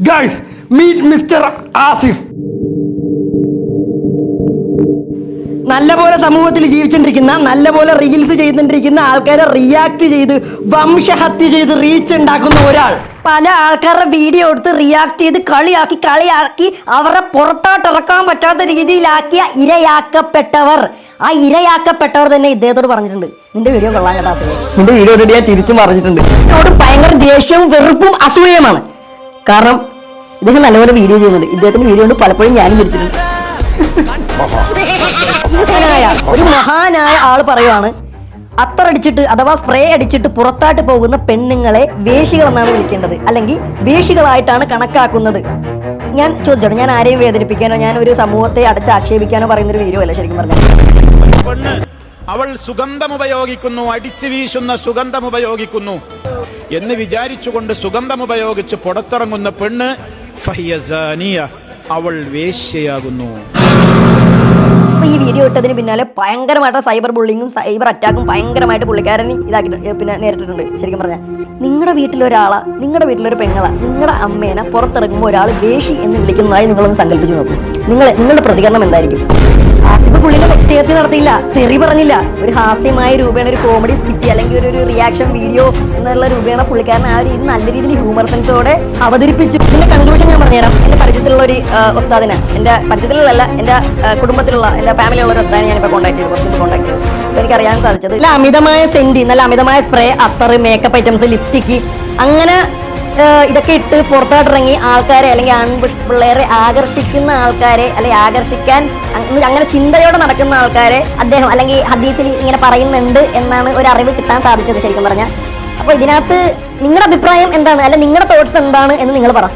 Guys meet mister Asif. നല്ലപോലെ സമൂഹത്തിൽ ജീവിച്ചുകൊണ്ടിരിക്കുന്ന, നല്ലപോലെ റീൽസ് ചെയ്തുകൊണ്ടിരിക്കുന്ന ആൾക്കാരെ റിയാക്ട് ചെയ്ത് വംശഹത്യ ചെയ്ത് റീച്ച് ഉണ്ടാക്കുന്ന ഒരാൾ. പല ആൾക്കാരുടെ വീഡിയോ എടുത്ത് റിയാക്ട് ചെയ്ത് കളിയാക്കി അവരെ പുറത്തോട്ടിറക്കാൻ പറ്റാത്ത രീതിയിലാക്കിയ ഇരയാക്കപ്പെട്ടവർ. ആ ഇരയാക്കപ്പെട്ടവർ തന്നെ ഇദ്ദേഹത്തോട് പറഞ്ഞിട്ടുണ്ട്, നിന്റെ വീഡിയോ കൊള്ളാൻ കേട്ടോ ആസിഫേ, നിന്റെ വീഡിയോ ഇട്ടിട്ട് ഞാൻ ചിരിച്ചും പറഞ്ഞിട്ടുണ്ട്. എന്നോട് ഭയങ്കര ദേഷ്യവും വെറുപ്പും അസൂയമാണ്. കാരണം ഇദ്ദേഹം നല്ലപോലെ വീഡിയോ ചെയ്യുന്നുണ്ട്. ഇദ്ദേഹത്തിന്റെ വീഡിയോ കൊണ്ട് പലപ്പോഴും ഞാനും ചിരിച്ചിട്ടുണ്ട്. ഒരു മഹാനായ ആള് പറയുവാണ്, അത്തറടിച്ചിട്ട് അഥവാ സ്പ്രേ അടിച്ചിട്ട് പുറത്താട്ട് പോകുന്ന പെണ്ണുങ്ങളെ വേശികൾ എന്നാണ് വിളിക്കേണ്ടത്, അല്ലെങ്കിൽ വേശികളായിട്ടാണ് കണക്കാക്കുന്നത്. ഞാൻ ചോദിച്ചോട്ടെ, ഞാൻ ആരെയും വേദനിപ്പിക്കാനോ ഞാൻ ഒരു സമൂഹത്തെ അടച്ചാക്ഷേപിക്കാനോ പറയുന്നൊരു വീഡിയോ അല്ല ശരിക്കും പറഞ്ഞാൽ. അവൾ സുഗന്ധമുപയോഗിക്കുന്നു, അടിച്ചു വീശുന്ന സുഗന്ധമുപയോഗിക്കുന്നു എന്ന് വിചാരിച്ചുകൊണ്ട് സുഗന്ധമുപയോഗിച്ച് പുറത്തിറങ്ങുന്ന പെണ്ണ് ഫഹിയസാനിയ, അവൾ വേശ്യയാകുന്നു. ഈ വീഡിയോ ഇട്ടതിന് പിന്നാലെ ഭയങ്കരമായിട്ട് സൈബർ ബുള്ളിങ്ങും സൈബർ അറ്റാക്കും ഭയങ്കരമായിട്ട് പുള്ളിക്കാരനെ പിന്നെ നേരിട്ടിട്ടുണ്ട്. ശരിക്കും പറഞ്ഞാൽ നിങ്ങളുടെ വീട്ടിലൊരാളാ, നിങ്ങളുടെ വീട്ടിലൊരു പെങ്ങളാ, നിങ്ങളുടെ അമ്മേനെ പുറത്തിറങ്ങുമ്പോൾ ഒരാൾ വേശി എന്ന് വിളിക്കുന്നതായി നിങ്ങളൊന്ന് സങ്കല്പിച്ച് നോക്കും. നിങ്ങളുടെ പ്രതികരണം എന്തായിരിക്കും? ആസിഫ് പുള്ളിനെ വ്യക്തിഹത്യ നടത്തിയില്ല, തെറി പറഞ്ഞില്ല, ഒരു ഹാസ്യമായ രൂപേണ ഒരു കോമഡി സ്കിറ്റ് അല്ലെങ്കിൽ ഒരു റിയാക്ഷൻ വീഡിയോ എന്നുള്ള രൂപേണ പുള്ളിക്കാരൻ ആ ഒരു രീതി നല്ല രീതിയിൽ ഹ്യൂമർ സെൻസോടെ അവതരിപ്പിച്ചു. ഇതിന്റെ കൺക്ലൂഷൻ ഞാൻ പറഞ്ഞുതരാം. എന്റെ പരിചയത്തിലുള്ള ഒരു ഉസ്താദിനെ, എന്റെ പരിചയത്തിലുള്ള എന്റെ കുടുംബത്തിലുള്ള എന്റെ ഫാമിലിയുള്ള ഒരു ഉസ്താദിനെ ഞാനിപ്പോൾ കോൺടാക്ട് ചെയ്തു, കുറച്ചും കോൺടാക്ട് ചെയ്തു. അപ്പോൾ എനിക്ക് അറിയാൻ സാധിച്ചത് നല്ല അമിതമായ സെന്റ്, നല്ല അമിതമായ സ്പ്രേ, അത്തറ്, മേക്കപ്പ് ഐറ്റംസ്, ലിപ്സ്റ്റിക്ക്, അങ്ങനെ ഇതൊക്കെ ഇട്ട് പുറത്തോട്ടിറങ്ങി ആൾക്കാരെ അല്ലെങ്കിൽ ആൺപിള്ളേരെ ആകർഷിക്കുന്ന ആൾക്കാരെ, അല്ലെങ്കിൽ ആകർഷിക്കാൻ അങ്ങനെ ചിന്തയോടെ നടക്കുന്ന ആൾക്കാരെ അദ്ദേഹം അല്ലെങ്കിൽ ഹദീസിൽ ഇങ്ങനെ പറയുന്നുണ്ട് എന്നാണ് ഒരു അറിവ് കിട്ടാൻ സാധിച്ചത് ശരിക്കും പറഞ്ഞാൽ. അപ്പോൾ ഇതിനകത്ത് നിങ്ങളുടെ അഭിപ്രായം എന്താണ്, അല്ലെങ്കിൽ നിങ്ങളുടെ തോട്ട്സ് എന്താണ് എന്ന് നിങ്ങൾ പറ.